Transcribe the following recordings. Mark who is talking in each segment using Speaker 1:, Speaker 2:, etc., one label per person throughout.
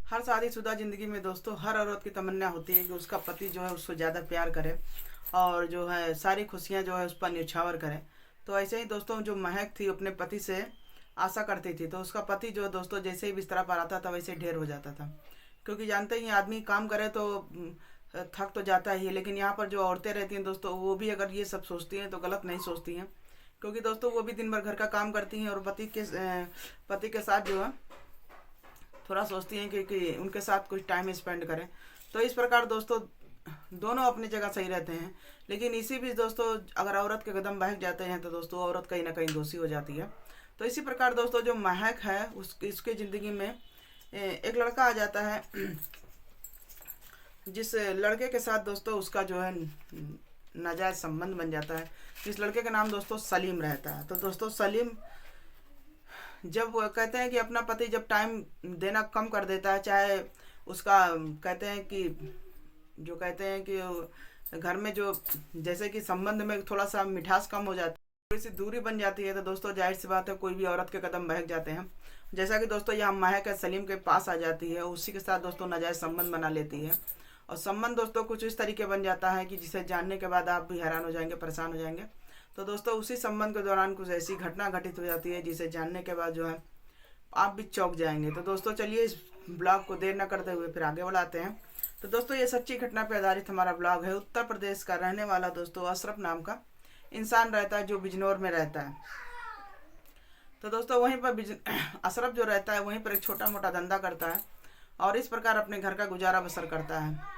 Speaker 1: हर शादीशुदा ज़िंदगी में दोस्तों हर औरत की तमन्ना होती है कि उसका पति जो है उसको ज़्यादा प्यार करे और जो है सारी खुशियाँ जो है उस पर न्यौछावर करे। तो ऐसे ही दोस्तों जो महक थी अपने पति से आशा करती थी, तो उसका पति जो दोस्तों जैसे ही बिस्तर पर आता था वैसे ढेर हो जाता था। क्योंकि जानते ही हैं, आदमी काम करे तो थक तो जाता ही है, लेकिन यहाँ पर जो औरतें रहती हैं दोस्तों वो भी अगर ये सब सोचती हैं तो गलत नहीं सोचती हैं। क्योंकि दोस्तों वो भी दिन भर घर का काम करती हैं और पति के साथ जो है थोड़ा सोचती हैं कि उनके साथ कुछ टाइम स्पेंड करें। तो इस प्रकार दोस्तों दोनों अपनी जगह सही रहते हैं। लेकिन इसी बीच दोस्तों अगर औरत के कदम बहक जाते हैं तो दोस्तों औरत कहीं ना कहीं दोषी हो जाती है। तो इसी प्रकार दोस्तों जो महक है उसके ज़िंदगी में एक लड़का आ जाता है, जिस लड़के के साथ दोस्तों उसका जो है नाजायज़ संबंध बन जाता है। जिस लड़के का नाम दोस्तों सलीम रहता है। तो दोस्तों सलीम जब वो कहते हैं कि अपना पति जब टाइम देना कम कर देता है, चाहे उसका कहते हैं कि जो कहते हैं कि घर में जो जैसे कि संबंध में थोड़ा सा मिठास कम हो जाती है, थोड़ी सी दूरी बन जाती है, तो दोस्तों जाहिर सी बात है कोई भी औरत के कदम बहक जाते हैं। जैसा कि दोस्तों यहाँ महक सलीम के पास आ जाती है, उसी के साथ दोस्तों नाजायज़ संबंध बना लेती है। और संबंध दोस्तों कुछ इस तरीके बन जाता है कि जिसे जानने के बाद आप भी हैरान हो जाएंगे, परेशान हो जाएंगे। तो दोस्तों उसी संबंध के दौरान कुछ ऐसी घटना घटित हो जाती है जिसे जानने के बाद जो है आप भी चौंक जाएंगे। तो दोस्तों चलिए इस ब्लॉग को देर न करते हुए फिर आगे बढ़ाते हैं। तो दोस्तों ये सच्ची घटना पर आधारित हमारा ब्लॉग है। उत्तर प्रदेश का रहने वाला दोस्तों अशरफ नाम का इंसान रहता है जो बिजनौर में रहता है। तो दोस्तों वहीं पर अशरफ जो रहता है वहीं पर एक छोटा मोटा धंधा करता है और इस प्रकार अपने घर का गुजारा बसर करता है।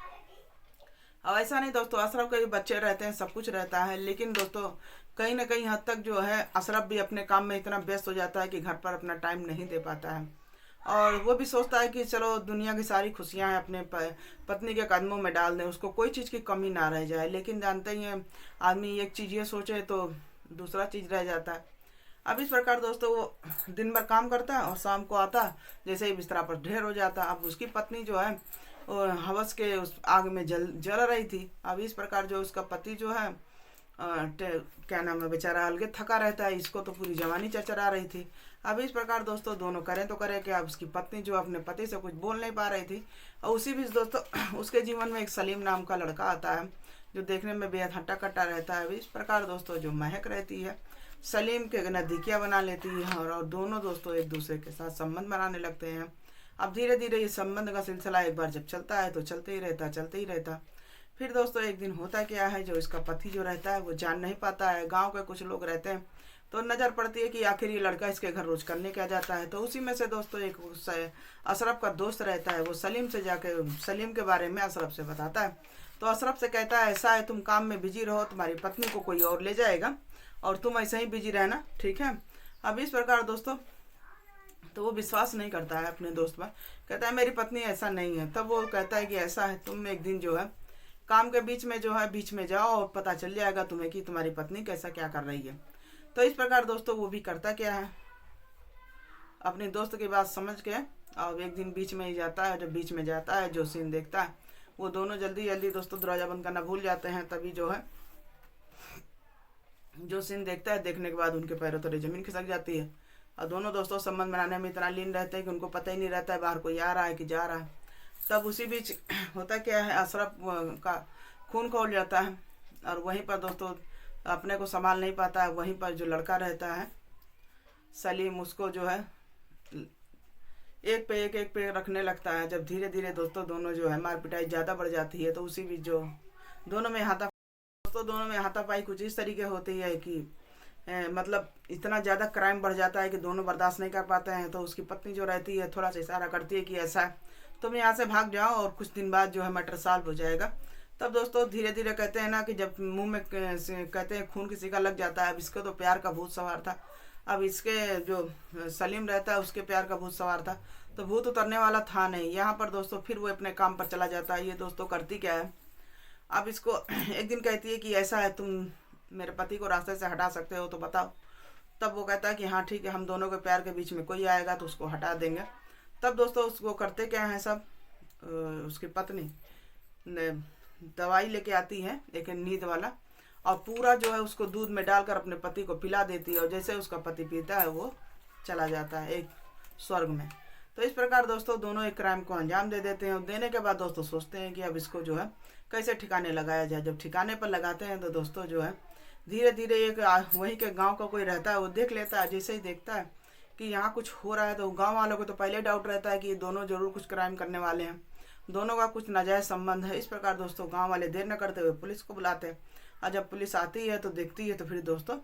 Speaker 1: अब ऐसा नहीं दोस्तों, अशरफ के भी बच्चे रहते हैं, सब कुछ रहता है, लेकिन दोस्तों कहीं ना कहीं हद तक जो है अशरफ भी अपने काम में इतना व्यस्त हो जाता है कि घर पर अपना टाइम नहीं दे पाता है। और वो भी सोचता है कि चलो दुनिया की सारी खुशियां हैं अपने पत्नी के कदमों में डाल दें, उसको कोई चीज़ की कमी ना रह जाए। लेकिन जानते ही हैं आदमी एक चीज़ ये सोचे तो दूसरा चीज़ रह जाता है। अब इस प्रकार दोस्तों वो दिन भर काम करता है और शाम को आता, जैसे ही बिस्तरा पर ढेर हो जाता। अब उसकी पत्नी जो है हवस के उस आग में जल रही थी। अब इस प्रकार जो उसका पति जो है क्या नाम है बेचारा अलगे थका रहता है, इसको तो पूरी जवानी चरचरा रही थी। अब इस प्रकार दोस्तों दोनों करें तो करें कि अब उसकी पत्नी जो अपने पति से कुछ बोल नहीं पा रही थी। और उसी बीच दोस्तों उसके जीवन में एक सलीम नाम का लड़का आता है जो देखने में बेहद हट्टा कट्टा रहता है। इस प्रकार दोस्तों जो महक रहती है सलीम के नज़दीकियाँ बना लेती है और दोनों दोस्तों एक दूसरे के साथ संबंध बनाने लगते हैं। अब धीरे धीरे ये संबंध का सिलसिला एक बार जब चलता है तो चलते ही रहता। फिर दोस्तों एक दिन होता क्या है, जो इसका पति जो रहता है वो जान नहीं पाता है। गांव के कुछ लोग रहते हैं तो नज़र पड़ती है कि आखिर ये लड़का इसके घर रोज करने क्या जाता है। तो उसी में से दोस्तों एक अशरफ का दोस्त रहता है, वो सलीम से जाके सलीम के बारे में अशरफ से बताता है। तो अशरफ से कहता है ऐसा है तुम काम में बिजी रहो, तुम्हारी पत्नी को कोई और ले जाएगा और तुम ऐसे ही बिजी रहना, ठीक है। अब इस प्रकार दोस्तों तो वो विश्वास नहीं करता है अपने दोस्त पर, कहता है मेरी पत्नी ऐसा नहीं है। तब वो कहता है कि ऐसा है, तुम एक दिन जो है काम के बीच में जो है बीच में जाओ और पता चल जाएगा तुम्हें कि तुम्हारी पत्नी कैसा क्या कर रही है। तो इस प्रकार दोस्तों वो भी करता क्या है, अपने दोस्त की बात समझ के और एक दिन बीच में ही जाता है। जब बीच में जाता है जो सीन देखता है वो दोनों जल्दी जल्दी दोस्तों दरवाज़ा बंद करना भूल जाते हैं। तभी जो है जो सीन देखता है, देखने के बाद उनके पैरों तले जमीन खिसक जाती है। और दोनों दोस्तों संबंध बनाने में इतना लीन रहते हैं कि उनको पता ही नहीं रहता है बाहर कोई आ रहा है कि जा रहा है। तब उसी बीच होता क्या है, अशरफ का खून खौल जाता है और वहीं पर दोस्तों अपने को संभाल नहीं पाता है। वहीं पर जो लड़का रहता है सलीम, उसको जो है एक पे रखने लगता है। जब धीरे धीरे दोस्तों दोनों जो है मार पिटाई ज़्यादा बढ़ जाती है, तो उसी बीच जो दोनों में हाथापाई कुछ इस तरीके होती है कि मतलब इतना ज़्यादा क्राइम बढ़ जाता है कि दोनों बर्दाश्त नहीं कर पाते हैं। तो उसकी पत्नी जो रहती है थोड़ा सा इशारा करती है कि ऐसा है तुम यहाँ से भाग जाओ और कुछ दिन बाद जो है मैटर सॉल्व हो जाएगा। तब दोस्तों धीरे धीरे कहते हैं ना कि जब मुंह में कहते हैं खून किसी का लग जाता है। अब इसके तो प्यार का भूत सवार था, अब इसके जो सलीम रहता है उसके प्यार का भूत सवार था, तो भूत उतरने वाला था नहीं। यहाँ पर दोस्तों फिर वो अपने काम पर चला जाता है। ये दोस्तों करती क्या है, अब इसको एक दिन कहती है कि ऐसा है तुम मेरे पति को रास्ते से हटा सकते हो तो बताओ। तब वो कहता है कि हाँ ठीक है, हम दोनों के प्यार के बीच में कोई आएगा तो उसको हटा देंगे। तब दोस्तों उसको करते क्या है सब, उसकी पत्नी दवाई लेके आती है एक नींद वाला और पूरा जो है उसको दूध में डालकर अपने पति को पिला देती है। और जैसे उसका पति पीता है वो चला जाता है एक स्वर्ग में। तो इस प्रकार दोस्तों दोनों एक क्राइम को अंजाम दे देते हैं और देने के बाद दोस्तों सोचते हैं कि अब इसको जो है कैसे ठिकाने लगाया जाए। जब ठिकाने पर लगाते हैं तो दोस्तों जो है धीरे धीरे एक वहीं के गांव का कोई रहता है, वो देख लेता है। जैसे ही देखता है कि यहाँ कुछ हो रहा है तो गांव वालों को तो पहले डाउट रहता है कि ये दोनों जरूर कुछ क्राइम करने वाले हैं, दोनों का कुछ नाजायज संबंध है। इस प्रकार दोस्तों गांव वाले देर न करते हुए पुलिस को बुलाते हैं और जब पुलिस आती है तो देखती है तो फिर दोस्तों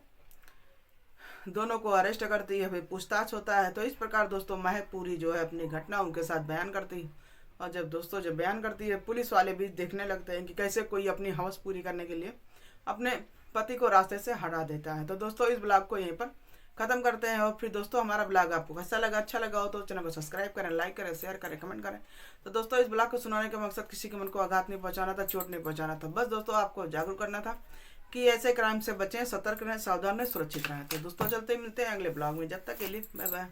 Speaker 1: दोनों को अरेस्ट करती है, फिर पूछताछ होता है। तो इस प्रकार दोस्तों महक पूरी जो है अपनी घटना उनके साथ बयान करती है और जब बयान करती है पुलिस वाले भी देखने लगते हैं कि कैसे कोई अपनी हवस पूरी करने के लिए अपने पति को रास्ते से हटा देता है। तो दोस्तों इस ब्लॉग को यहीं पर खत्म करते हैं और फिर दोस्तों हमारा ब्लॉग आपको कैसा लगा, अच्छा लगा हो तो चैनल को सब्सक्राइब करें, लाइक करें, शेयर करें, कमेंट करें। तो दोस्तों इस ब्लॉग को सुनाने का मकसद किसी के मन को आघात नहीं पहुंचाना था, चोट नहीं पहुंचाना था, बस दोस्तों आपको जागरूक करना था कि ऐसे क्राइम से बचें, सतर्क रहें, सावधान रहें, सुरक्षित रहें। तो दोस्तों चलते मिलते हैं अगले ब्लॉग में, जब तक के लिए बाय बाय।